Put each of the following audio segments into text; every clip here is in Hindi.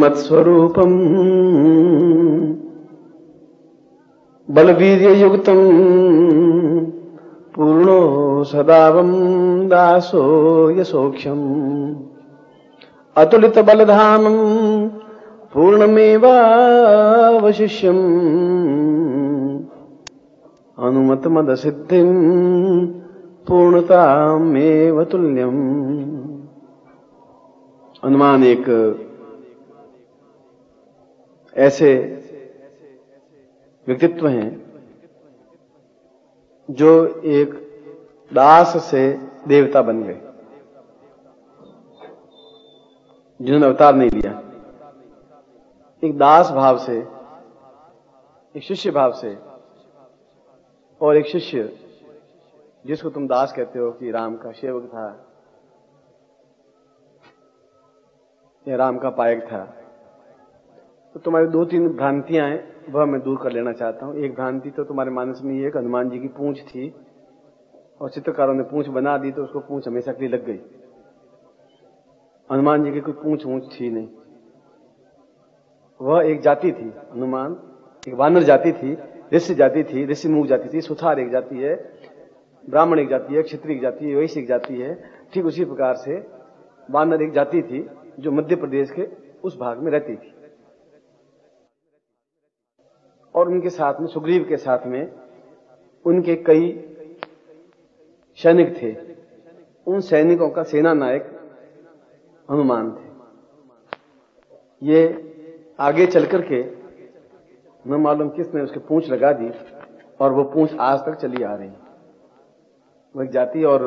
हनुमत स्वरूपम बलवीर्य युक्तम पूर्णो सदावम दासो यशोक्षम अतुलित बलधामम पूर्णमेवावशिष्यम हनुमत मद सिद्धिम पूर्णतामेव तुल्यम। हनुमान एक ऐसे व्यक्तित्व हैं जो एक दास से देवता बन गए, जिन्होंने अवतार नहीं लिया। एक दास भाव से, एक शिष्य भाव से, और एक शिष्य जिसको तुम दास कहते हो कि राम का सेवक था या राम का पायक था, तो तुम्हारी दो तीन भ्रांतियां हैं, वह मैं दूर कर लेना चाहता हूं। एक भ्रांति तो तुम्हारे मानस में ये कि हनुमान जी की पूंछ थी और चित्रकारों ने पूंछ बना दी तो उसको पूंछ हमेशा के लिए लग गई। हनुमान जी की कोई पूंछ ऊंच थी नहीं, वह एक जाति थी। हनुमान एक वानर जाति थी, ऋषि जाति थी, ऋषि मुख जाति थी, सुथार एक जाति है, ब्राह्मण एक जाति है, क्षत्रिय एक जाति है, वैश्य एक जाति है। ठीक उसी प्रकार से वानर एक जाति थी जो मध्य प्रदेश के उस भाग में रहती थी, और उनके साथ में, सुग्रीव के साथ में उनके कई सैनिक थे। उन सैनिकों का सेना नायक हनुमान थे। ये आगे चल करके न मालूम किसने उसकी पूंछ लगा दी और वो पूंछ आज तक चली आ रही। वो एक जाति, और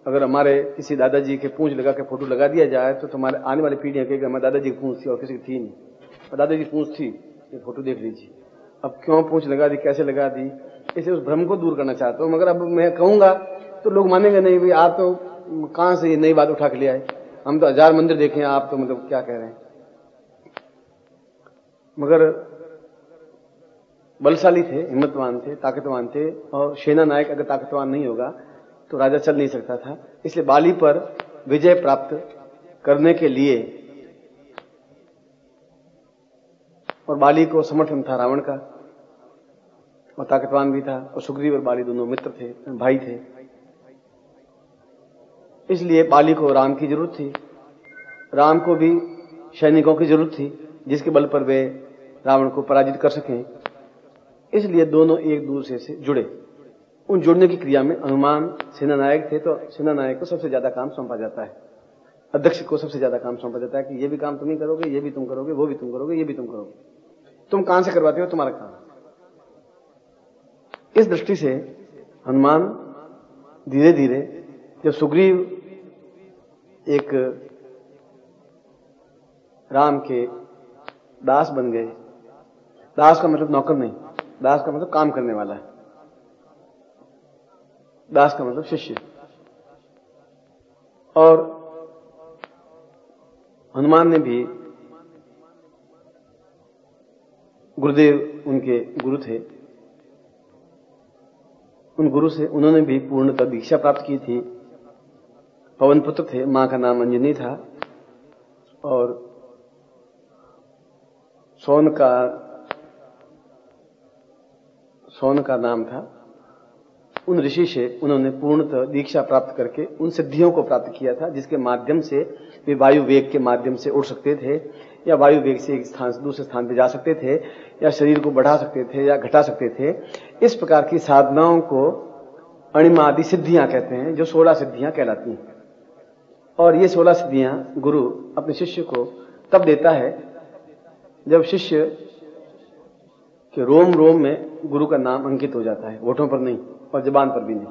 अगर हमारे किसी दादाजी के पूंछ लगा के फोटो लगा दिया जाए तो तुम्हारे आने वाली पीढ़ियां कहेगी हमारे दादाजी की पूंछ थी और किसी की थी नहीं, और दादाजी की पूंछ थी, ये फोटो देख लीजिए। अब क्यों पूंछ लगा दी, कैसे लगा दी, इसे उस भ्रम को दूर करना चाहता हूं। मगर अब मैं कहूंगा तो लोग मानेंगे नहीं, भाई आप तो कहां से ये नई बात उठा के ले आए, हम तो 1000 मंदिर देखे, आप तो मतलब क्या कह रहे हैं। मगर बलशाली थे, हिम्मतवान थे, ताकतवान थे, और सेना नायक अगर ताकतवान नहीं होगा तो राजा चल नहीं सकता था। इसलिए बाली पर विजय प्राप्त करने के लिए, और बाली को समर्थन था रावण का, और ताकतवान भी था, और सुग्रीव और बाली दोनों मित्र थे, भाई थे। इसलिए बाली को राम की जरूरत थी, राम को भी सैनिकों की जरूरत थी जिसके बल पर वे रावण को पराजित कर सकें। इसलिए दोनों एक दूसरे से जुड़े। उन जुड़ने की क्रिया में हनुमान सेना नायक थे, तो सेना नायक को सबसे ज्यादा काम सौंपा जाता है, अध्यक्ष को सबसे ज्यादा काम सौंपा जाता है कि ये भी काम तुम ही करोगे, ये भी तुम करोगे, वो भी तुम करोगे, ये भी तुम करोगे। तुम कहां से करवाते हो, तुम्हारा काम। इस दृष्टि से हनुमान धीरे धीरे, जब सुग्रीव एक राम के दास बन गए, दास का मतलब नौकर नहीं, दास का मतलब काम करने वाला है, दास का मतलब शिष्य। और हनुमान ने भी, गुरुदेव उनके गुरु थे, उन गुरु से उन्होंने भी पूर्णतः दीक्षा प्राप्त की थी। पवन पुत्र थे, मां का नाम अंजनी था, और सोन का नाम था। उन ऋषि से उन्होंने पूर्णतः दीक्षा प्राप्त करके उन सिद्धियों को प्राप्त किया था जिसके माध्यम से वे वायु वेग के माध्यम से उड़ सकते थे, या वायु वेग से एक स्थान से दूसरे स्थान पर जा सकते थे, या शरीर को बढ़ा सकते थे या घटा सकते थे। इस प्रकार की साधनाओं को अणिमादि सिद्धियां कहते हैं, जो 16 सिद्धियां कहलाती हैं। और ये 16 सिद्धियां गुरु अपने शिष्य को तब देता है जब शिष्य के रोम रोम में गुरु का नाम अंकित हो जाता है, होठों पर नहीं और जुबान पर भी नहीं।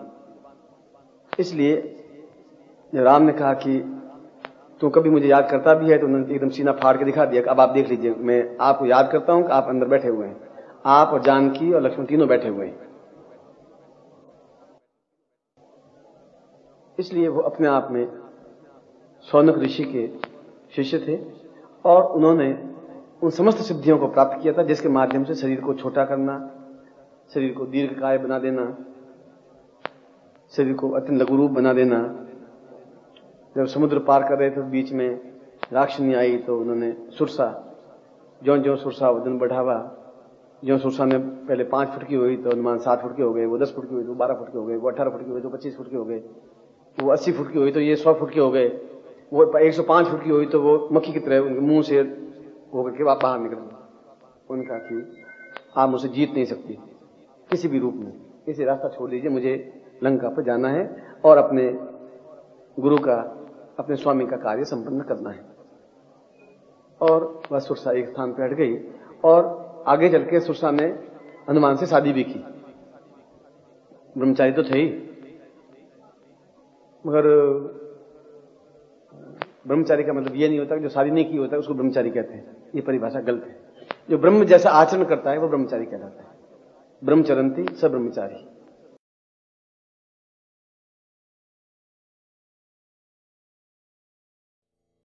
इसलिए जब राम ने कहा कि तू कभी मुझे याद करता भी है, तो उन्होंने एकदम सीना फाड़ के दिखा दिया कि अब आप देख लीजिए, मैं आपको याद करता हूं कि आप अंदर बैठे हुए हैं, आप और जानकी और लक्ष्मण तीनों बैठे हुए हैं। इसलिए वो अपने आप में शौनक ऋषि के शिष्य थे, और उन्होंने उन समस्त सिद्धियों को प्राप्त किया था जिसके माध्यम से शरीर को छोटा करना, शरीर को दीर्घकाय बना देना, शरीर को अत्यंत लघु रूप बना देना। जब समुद्र पार कर रहे थे बीच में राक्षनी आई तो उन्होंने सुरसा, ज्यों ज्यों सुरसा वजन बढ़ावा, ज्यों सुरसा में पहले 5 फुट की हुई तो अनुमान 7 फुट के हो गए, वो 10 फुट की हुई तो 12 फुट के हो गए, वो 18 फुट की हुई तो 25 फुट के हो गए, वो 80 फुट की हुई तो ये 100 फुट के हो गए, वो 105 फुट की हुई तो वो मक्खी की तरह उनके मुंह से होकर के बाहर निकल गए। उनका कि आप मुझे जीत नहीं सकती किसी भी रूप में, इसे रास्ता छोड़ दीजिए, मुझे लंका पर जाना है और अपने गुरु का, अपने स्वामी का कार्य संपन्न करना है। और वह सुरसा एक स्थान पर हट गई और आगे चल के सुरसा ने हनुमान से शादी भी की। ब्रह्मचारी तो थे ही, मगर ब्रह्मचारी का मतलब यह नहीं होता कि जो शादी नहीं की होता है उसको ब्रह्मचारी कहते हैं, ये परिभाषा गलत है। जो ब्रह्म जैसा आचरण करता है वो ब्रह्मचारी कहलाता है। ब्रह्मचरंती स ब्रह्मचारी।